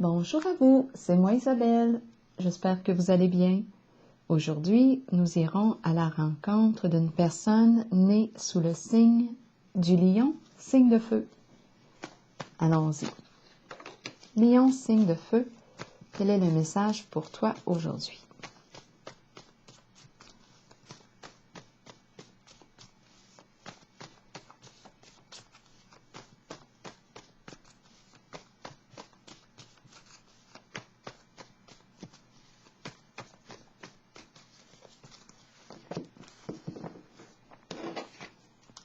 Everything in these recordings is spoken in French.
Bonjour à vous, c'est moi Isabelle. J'espère que vous allez bien. Aujourd'hui, nous irons à la rencontre d'une personne née sous le signe du lion, signe de feu. Allons-y. Lion, signe de feu, quel est le message pour toi aujourd'hui?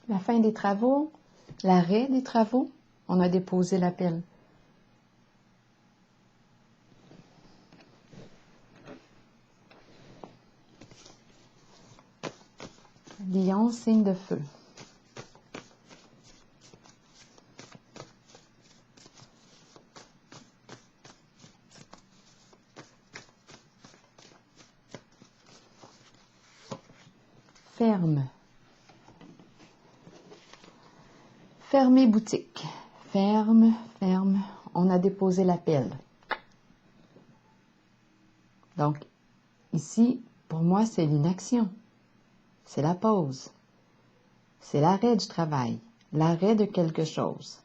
La fin des travaux, l'arrêt des travaux, on a déposé l'appel. Lion, signe de feu. Ferme. Fermer boutique. Ferme, ferme. On a déposé l'appel. Donc, ici, pour moi, c'est l'inaction. C'est la pause. C'est l'arrêt du travail. L'arrêt de quelque chose.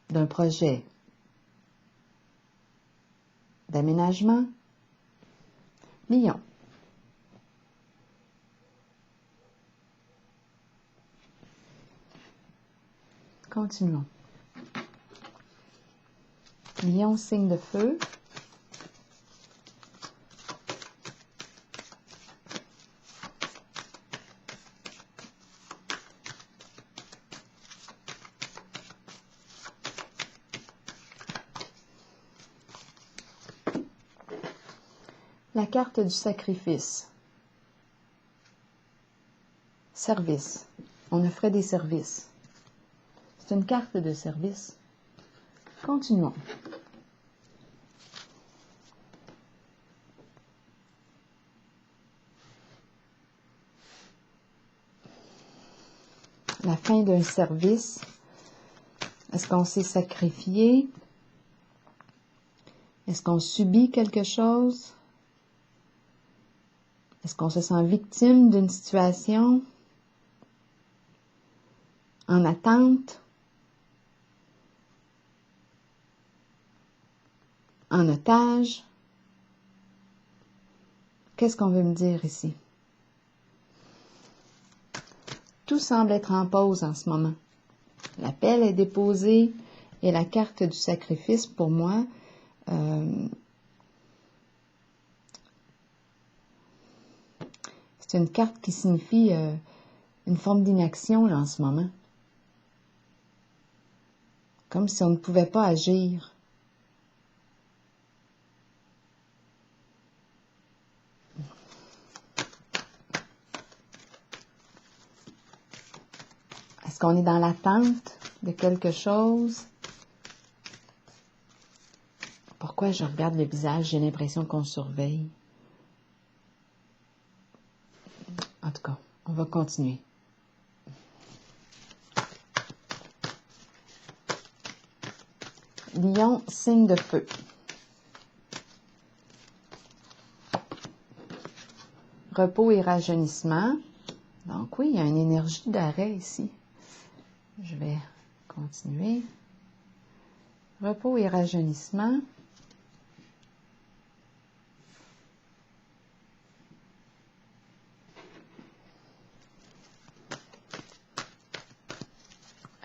D'un projet. D'aménagement. Lion. Continuons. Lion, signe de feu. La carte du sacrifice. Service. On offrait des services. C'est une carte de service. Continuons. La fin d'un service. Est-ce qu'on s'est sacrifié? Est-ce qu'on subit quelque chose? Est-ce qu'on se sent victime d'une situation? En attente? En otage? Qu'est-ce qu'on veut me dire ici? Tout semble être en pause en ce moment. L'appel est déposé et la carte du sacrifice, pour moi, c'est une carte qui signifie une forme d'inaction là, en ce moment. Comme si on ne pouvait pas agir. Est-ce qu'on est dans l'attente de quelque chose? Pourquoi je regarde le visage, j'ai l'impression qu'on surveille. En tout cas, on va continuer. Lion, signe de feu. Repos et rajeunissement. Donc oui, il y a une énergie d'arrêt ici. Je vais continuer. Repos et rajeunissement.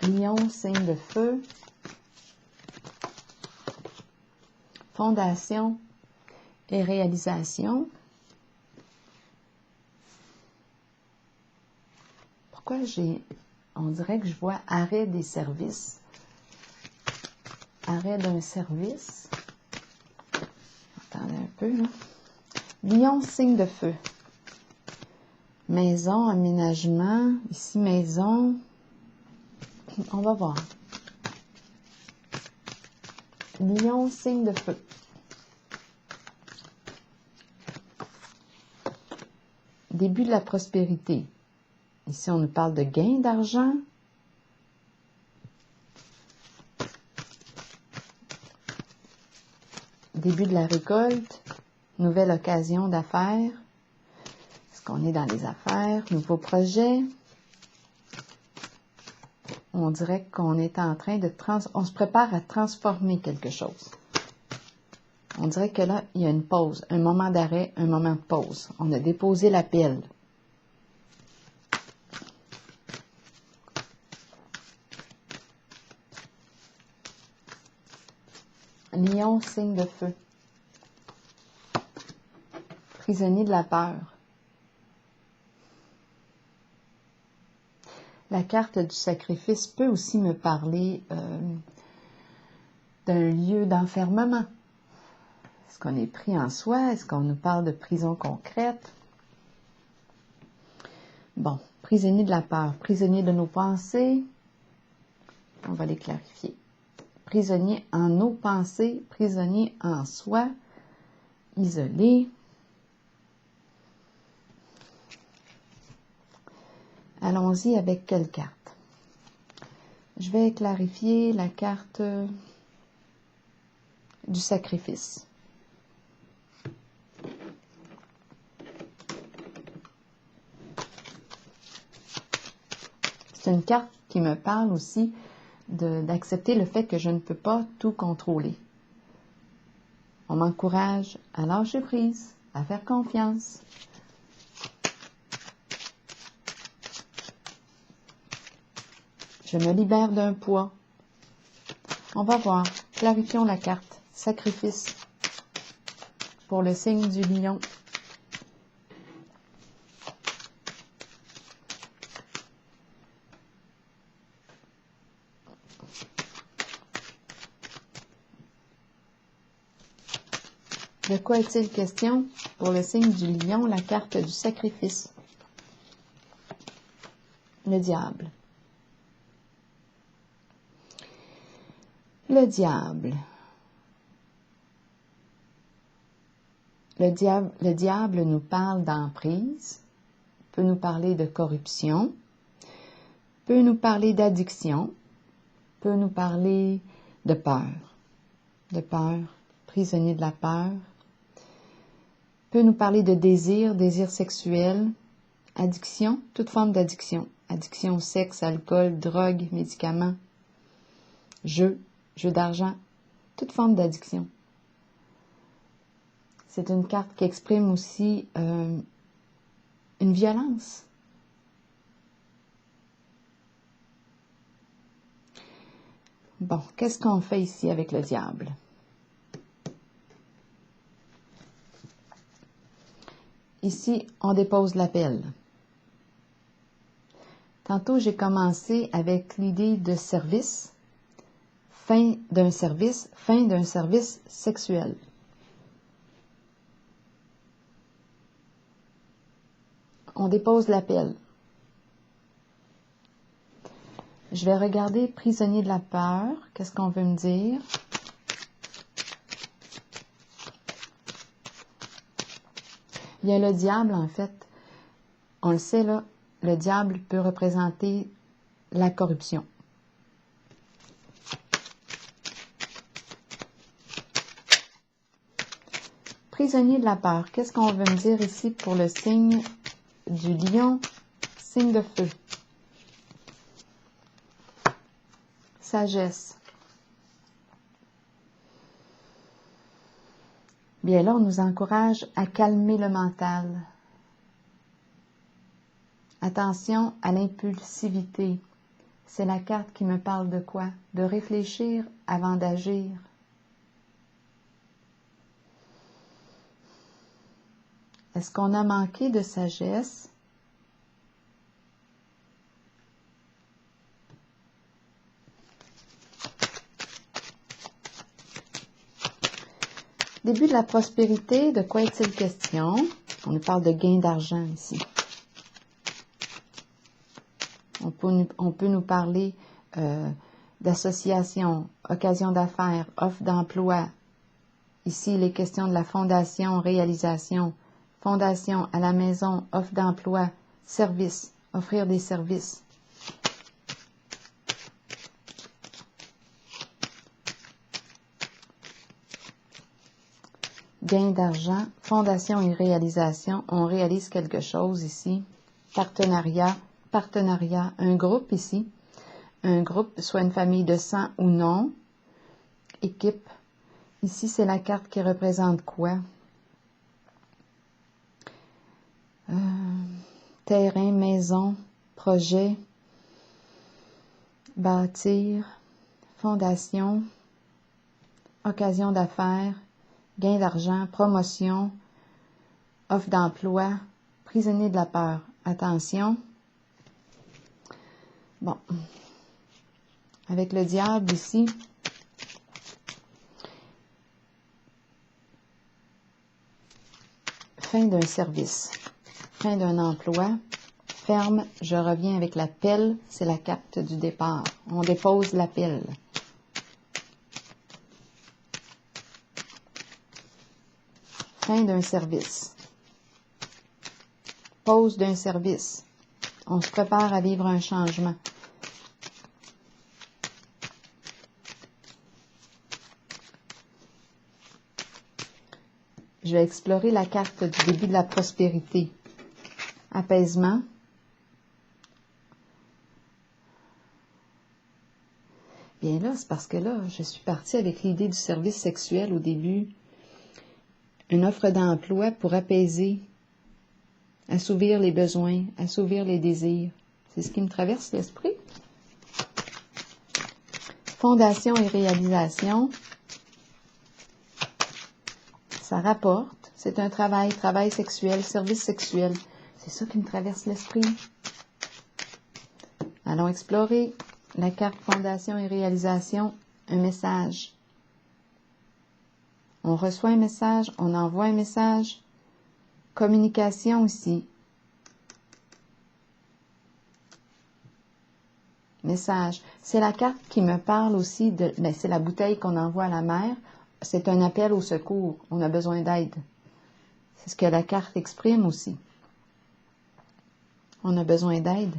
Lion, signe de feu. Fondation et réalisation. Pourquoi on dirait que je vois arrêt des services. Arrêt d'un service. Attendez un peu, là. Lion, signe de feu. Maison, aménagement. Ici, maison. On va voir. Lion, signe de feu. Début de la prospérité. Ici, on nous parle de gain d'argent. début de la récolte, nouvelle occasion d'affaires. Est-ce qu'on est dans les affaires? Nouveau projet. On dirait qu'on est en train de on se prépare à transformer quelque chose. On dirait que là, il y a une pause, un moment d'arrêt, un moment de pause. On a déposé la pile. Lion, signe de feu. Prisonnier de la peur. La carte du sacrifice peut aussi me parler d'un lieu d'enfermement. Est-ce qu'on est pris en soi? Est-ce qu'on nous parle de prison concrète? Bon, prisonnier de la peur, prisonnier de nos pensées. On va les clarifier. Prisonnier en nos pensées, prisonnier en soi, isolé. Allons-y avec quelle carte? Je vais clarifier la carte du sacrifice. C'est une carte qui me parle aussi d'accepter le fait que je ne peux pas tout contrôler. On m'encourage à lâcher prise, à faire confiance. Je me libère d'un poids. On va voir. Clarifions la carte. Sacrifice pour le signe du lion. De quoi est-il question pour le signe du lion, la carte du sacrifice? Le diable. Le diable. Le diable nous parle d'emprise, peut nous parler de corruption, peut nous parler d'addiction, peut nous parler de peur, prisonnier de la peur, peut nous parler de désir sexuel, addiction, toute forme d'addiction, addiction au sexe, alcool, drogue, médicaments, jeu d'argent, toute forme d'addiction. C'est une carte qui exprime aussi une violence. Bon, qu'est-ce qu'on fait ici avec le diable? Ici, on dépose la pelle. Tantôt, j'ai commencé avec l'idée de service, fin d'un service sexuel. On dépose la pelle. Je vais regarder prisonnier de la peur. Qu'est-ce qu'on veut me dire? Il y a le diable, en fait. On le sait, là, le diable peut représenter la corruption. Prisonnier de la peur. Qu'est-ce qu'on veut me dire ici pour le signe du lion, signe de feu? Sagesse. Bien là, on nous encourage à calmer le mental. Attention à l'impulsivité. C'est la carte qui me parle de quoi? De réfléchir avant d'agir. Est-ce qu'on a manqué de sagesse? Début de la prospérité, de quoi est-il question? On nous parle de gain d'argent ici. On peut nous parler d'association, occasion d'affaires, offre d'emploi. Ici, il est question de la fondation, réalisation. Fondation à la maison, offre d'emploi, service, offrir des services. gain d'argent, fondation et réalisation. On réalise quelque chose ici. Partenariat, un groupe ici. Un groupe, soit une famille de sang ou non. Équipe. Ici, c'est la carte qui représente quoi? Terrain, maison, projet, bâtir, fondation, occasion d'affaires, gain d'argent, promotion, offre d'emploi, prisonnier de la peur. Attention. Bon. Avec le diable ici, fin d'un service, fin d'un emploi, ferme, je reviens avec la pelle, c'est la carte du départ. On dépose la pelle. Fin d'un service. Pause d'un service. On se prépare à vivre un changement. Je vais explorer la carte du début de la prospérité. Apaisement. Bien là, c'est parce que là, je suis partie avec l'idée du service sexuel au début. Une offre d'emploi pour apaiser, assouvir les besoins, assouvir les désirs. C'est ce qui me traverse l'esprit. Fondation et réalisation. Ça rapporte. C'est un travail sexuel, service sexuel. C'est ça qui me traverse l'esprit. Allons explorer la carte fondation et réalisation. Un message. On reçoit un message, on envoie un message. Communication aussi. Message. C'est la carte qui me parle aussi de... c'est la bouteille qu'on envoie à la mer. C'est un appel au secours. On a besoin d'aide. C'est ce que la carte exprime aussi. On a besoin d'aide.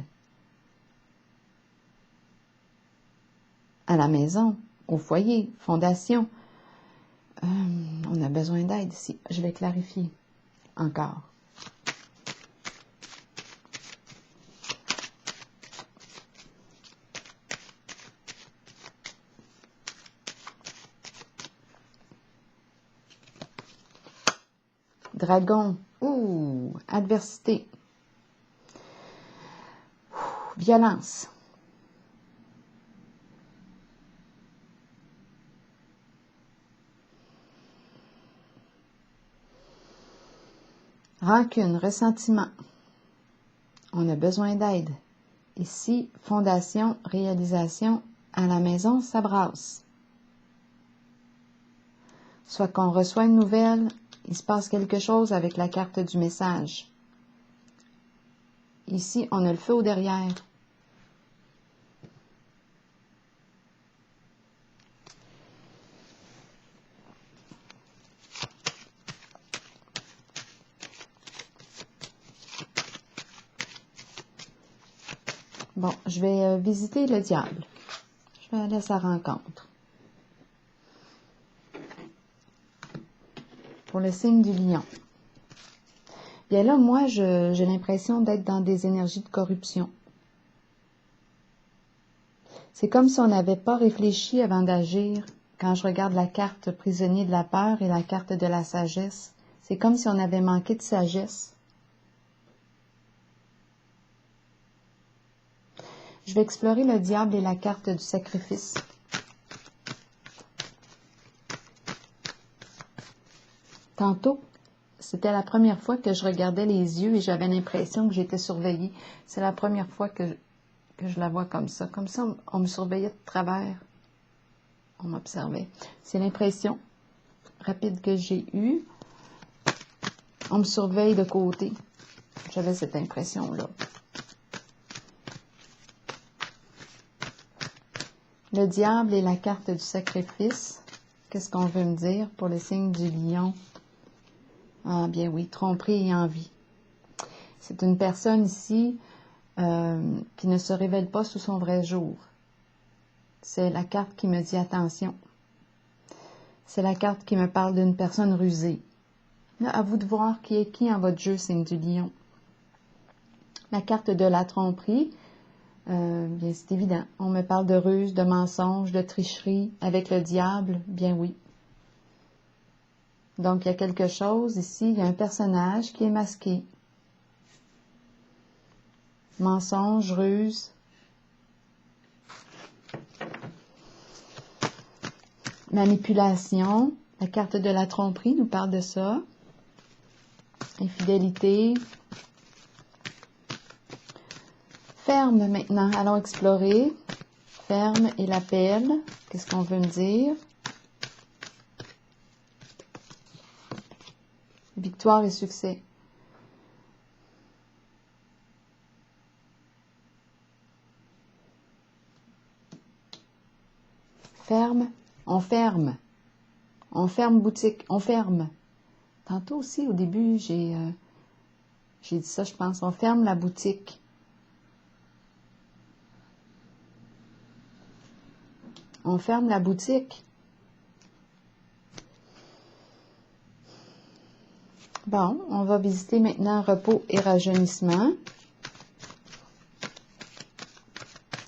À la maison, au foyer, fondation. On a besoin d'aide ici. Je vais clarifier encore. Dragon. Ouh, adversité. Violence. Rancune, ressentiment. On a besoin d'aide. Ici, fondation, réalisation, à la maison, ça brasse. Soit qu'on reçoit une nouvelle, il se passe quelque chose avec la carte du message. Ici, on a le feu au derrière. Bon, je vais visiter le diable. Je vais aller à sa rencontre. Pour le signe du lion. Bien là, moi, j'ai l'impression d'être dans des énergies de corruption. C'est comme si on n'avait pas réfléchi avant d'agir. Quand je regarde la carte prisonnier de la peur et la carte de la sagesse, c'est comme si on avait manqué de sagesse. Je vais explorer le diable et la carte du sacrifice. Tantôt, c'était la première fois que je regardais les yeux et j'avais l'impression que j'étais surveillée. C'est la première fois que je la vois comme ça. Comme ça, on me surveillait de travers. On m'observait. C'est l'impression rapide que j'ai eue. On me surveille de côté. J'avais cette impression-là. Le diable et la carte du sacrifice. Qu'est-ce qu'on veut me dire pour le signe du lion? Ah bien oui, tromperie et envie. C'est une personne ici qui ne se révèle pas sous son vrai jour. C'est la carte qui me dit attention. C'est la carte qui me parle d'une personne rusée. Là, à vous de voir qui est qui en votre jeu, signe du lion. La carte de la tromperie, bien c'est évident. On me parle de ruse, de mensonge, de tricherie avec le diable, bien oui. Donc, il y a quelque chose ici, il y a un personnage qui est masqué. Mensonge, ruse. Manipulation. La carte de la tromperie nous parle de ça. Infidélité. Ferme maintenant. Allons explorer. Ferme et l'appel. Qu'est-ce qu'on veut me dire? Victoire et succès. Ferme. On ferme. On ferme boutique. On ferme. Tantôt aussi, au début, j'ai dit ça, je pense. On ferme la boutique. On ferme la boutique. Bon, on va visiter maintenant repos et rajeunissement.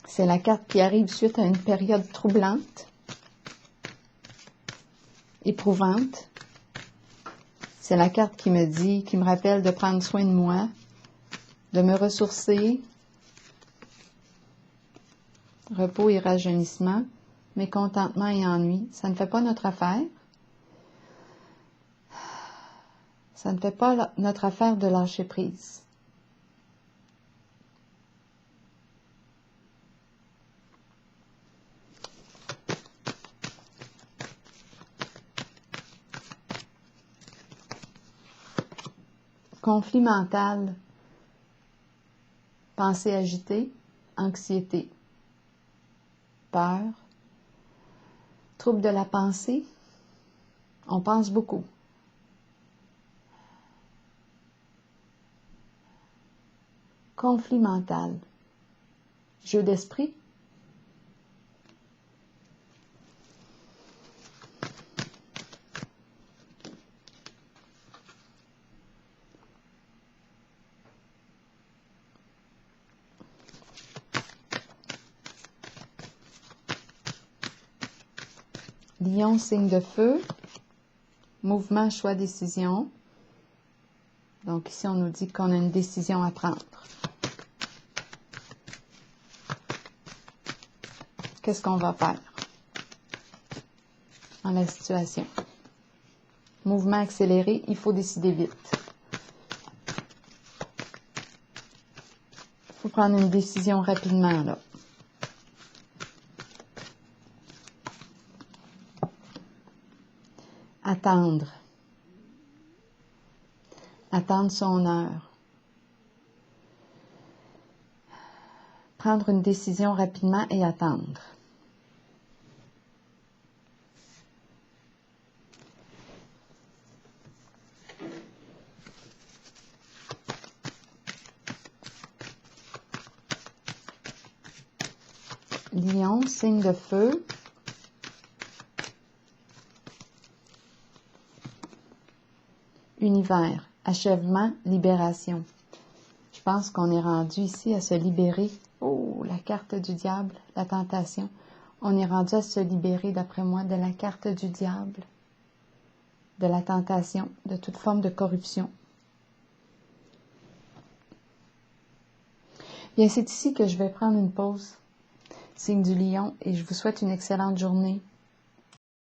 C'est la carte qui arrive suite à une période troublante, éprouvante. C'est la carte qui me dit, qui me rappelle de prendre soin de moi, de me ressourcer. Repos et rajeunissement, mécontentement et ennui. Ça ne fait pas notre affaire. Ça ne fait pas notre affaire de lâcher prise. Conflit mental, pensée agitée, anxiété, peur, trouble de la pensée, on pense beaucoup. Conflit mental, jeu d'esprit, Lion, signe de feu, mouvement, choix, décision. Donc ici, on nous dit qu'on a une décision à prendre. Qu'est-ce qu'on va faire dans la situation? Mouvement accéléré, il faut décider vite. Il faut prendre une décision rapidement, là. Attendre. Attendre son heure. Prendre une décision rapidement et attendre. Lion, signe de feu. Univers, achèvement, libération. Je pense qu'on est rendu ici à se libérer. Oh, la carte du diable, la tentation. On est rendu à se libérer, d'après moi, de la carte du diable, de la tentation, de toute forme de corruption. Bien, c'est ici que je vais prendre une pause. Signe du lion, et je vous souhaite une excellente journée.